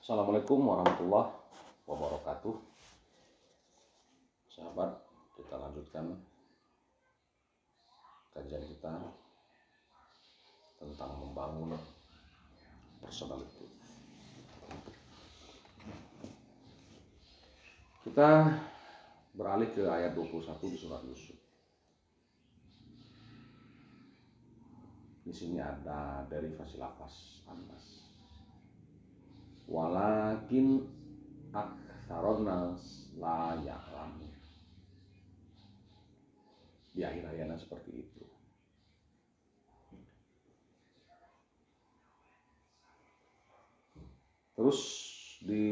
Assalamualaikum warahmatullahi wabarakatuh. Sahabat, kita lanjutkan kajian kita tentang membangun personality. Kita beralih ke ayat 21 di surat Yusuf. Di sini ada derivasi lafaz anas. Walakin aktsaron nas la ya'lamun. Di akhir ayatnya seperti itu. Terus di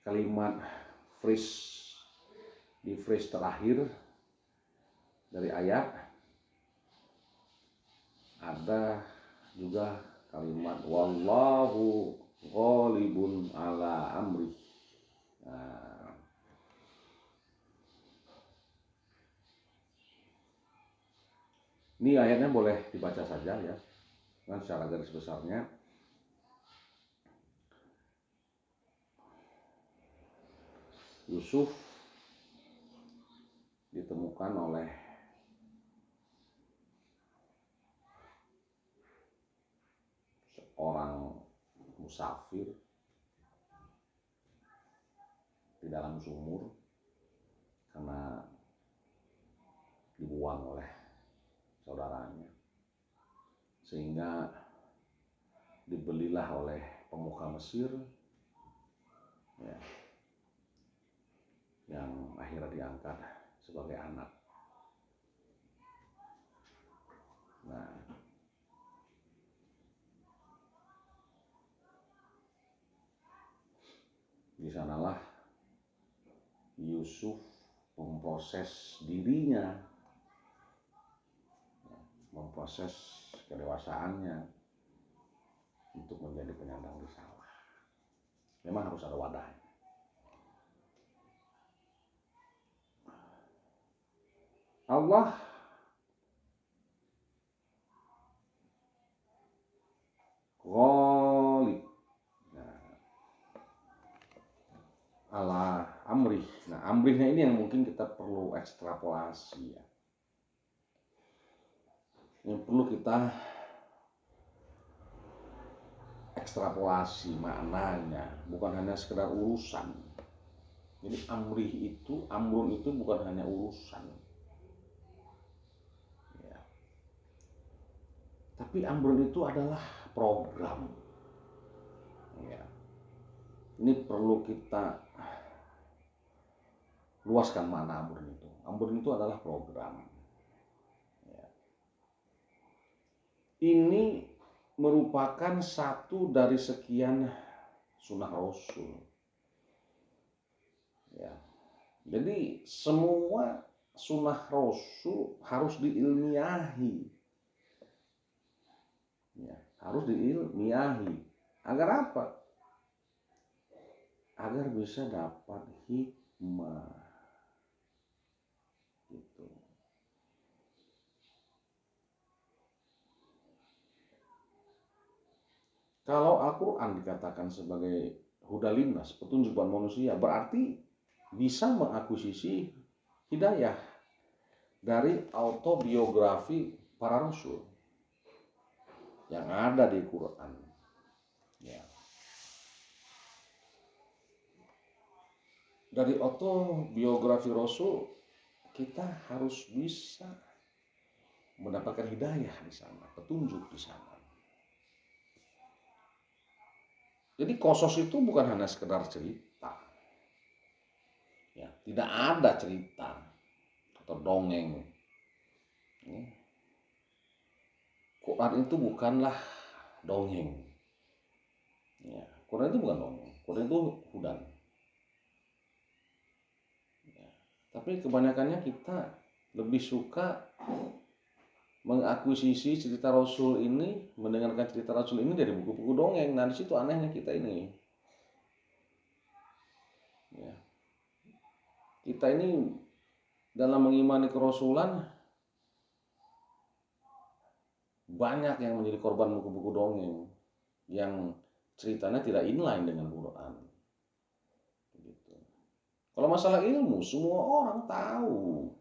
kalimat phrase terakhir dari ayat ada juga kalimat wallahu ghalibun ala amri. Nah, ini ayatnya boleh dibaca saja ya, kan secara garis besarnya. Yusuf ditemukan oleh seorang musafir di dalam sumur karena dibuang oleh saudaranya, sehingga dibelilah oleh pemuka Mesir ya, yang akhirnya diangkat sebagai anak. Nah, di sanalah Yusuf memproses dirinya, memproses kedewasaannya untuk menjadi penyandang risalah. Memang harus ada wadahnya. Allah ghalib ala amrih. Nah, amrihnya ini yang mungkin kita perlu ekstrapolasi ya. Yang perlu kita ekstrapolasi maknanya, bukan hanya sekedar urusan. Jadi amrun itu bukan hanya urusan ya. Tapi amrun itu adalah program ya. Ini perlu kita luaskan makna amrun itu. Amrun itu adalah program ya. Ini merupakan satu dari sekian sunnah Rasul ya. Jadi semua sunnah Rasul harus diilmiahi ya, harus diilmiahi. Agar apa? Agar bisa dapat hikmah gitu. Kalau Al-Quran dikatakan sebagai hudalinnas, petunjuk buat manusia, berarti bisa mengakuisisi hidayah dari autobiografi para rasul yang ada di Quran ya. Dari autobiografi rasul kita harus bisa mendapatkan hidayah di sana, petunjuk di sana. Jadi Qasas itu bukan hanya sekedar cerita ya, tidak ada cerita atau dongeng ya. Quran itu bukanlah dongeng ya. Quran itu bukan dongeng, Quran itu hudan ya. Tapi kebanyakannya kita lebih suka mengakuisisi cerita Rasul ini, mendengarkan cerita Rasul ini dari buku-buku dongeng. Nah, di situ anehnya kita ini. Ya. Kita ini dalam mengimani kerasulan banyak yang menjadi korban buku-buku dongeng yang ceritanya tidak inline dengan Quran. Gitu. Kalau masalah ilmu, semua orang tahu.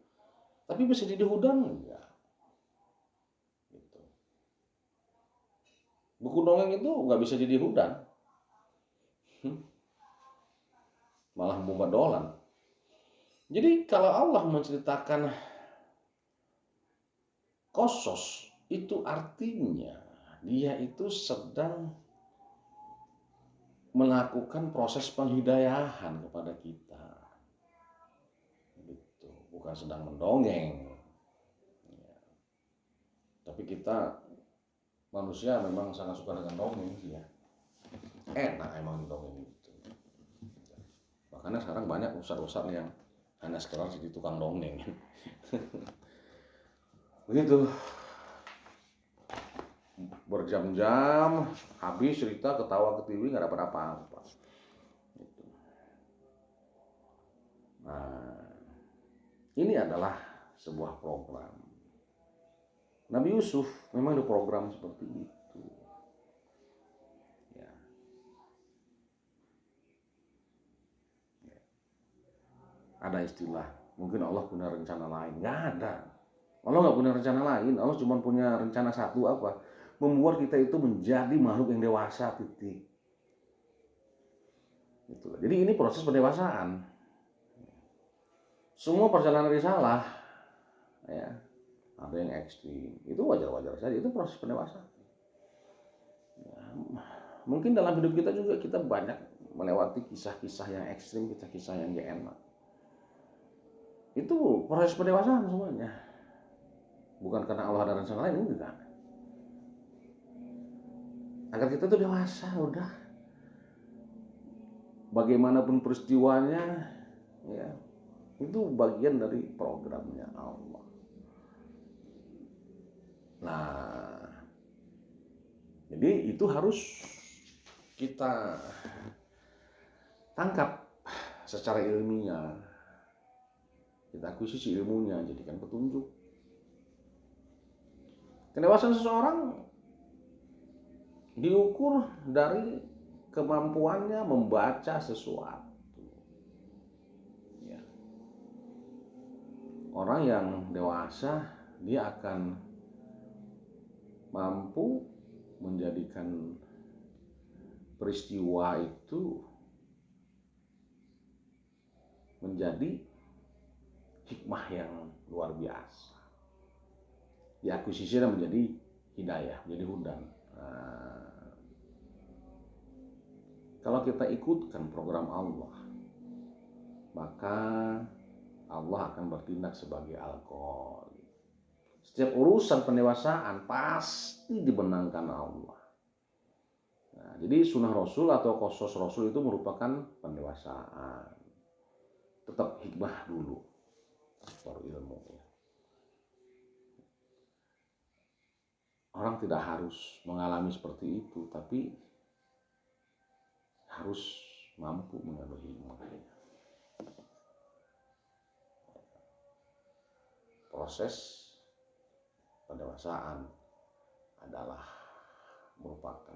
Tapi bisa jadi hudan enggak. Gitu. Buku dongeng itu nggak bisa jadi hudan. Malah membuat dolan. Jadi kalau Allah menceritakan Qasas, itu artinya dia itu sedang melakukan proses penghidayahan kepada kita. Gitu. Bukan sedang mendongeng. Ya. Tapi kita manusia memang sangat suka dengan dongeng sih ya. Enak emang dongeng itu. Makanya sekarang banyak ustadz-ustadz yang hanya sekedar jadi tukang dongeng. Begitu. Berjam-jam habis cerita, ketawa ketiwi, nggak dapat apa-apa. Gitu. Nah, ini adalah sebuah program. Nabi Yusuf memang ada program seperti itu. Ya. Ada istilah, mungkin Allah punya rencana lain. Nggak ada. Allah nggak punya rencana lain. Allah cuma punya rencana satu, apa? Membuat kita itu menjadi makhluk yang dewasa, titik. Gitu. Jadi ini proses pendewasaan. Semua perjalanan risalah, ya, ada yang ekstrim, itu wajar-wajar saja, itu proses pendewasaan. Ya, mungkin dalam hidup kita juga kita banyak melewati kisah-kisah yang ekstrim, kisah-kisah yang gak enak. Itu proses pendewasaan semuanya. Bukan karena Allah ada rencana lain, enggak. Agar kita tuh dewasa, udah. Bagaimanapun peristiwanya, ya, itu bagian dari programnya Allah. Nah, jadi itu harus kita tangkap secara ilmiah. Kita akuisisi ilmunya, jadikan petunjuk. Kedewasaan seseorang diukur dari kemampuannya membaca sesuatu. Ya. Orang yang dewasa, dia akan mampu menjadikan peristiwa itu menjadi hikmah yang luar biasa. Diakuisisinya menjadi hidayah, menjadi hudan. Nah, kalau kita ikutkan program Allah, maka Allah akan bertindak sebagai alkohol. Setiap urusan pendewasaan pasti dibenangkan Allah. Nah, jadi sunnah Rasul atau Qasas Rasul itu merupakan pendewasaan. Tetap hikmah dulu, baru ilmu. Orang tidak harus mengalami seperti itu, tapi harus mampu mengambil hikmahnya. Proses pendewasaan adalah merupakan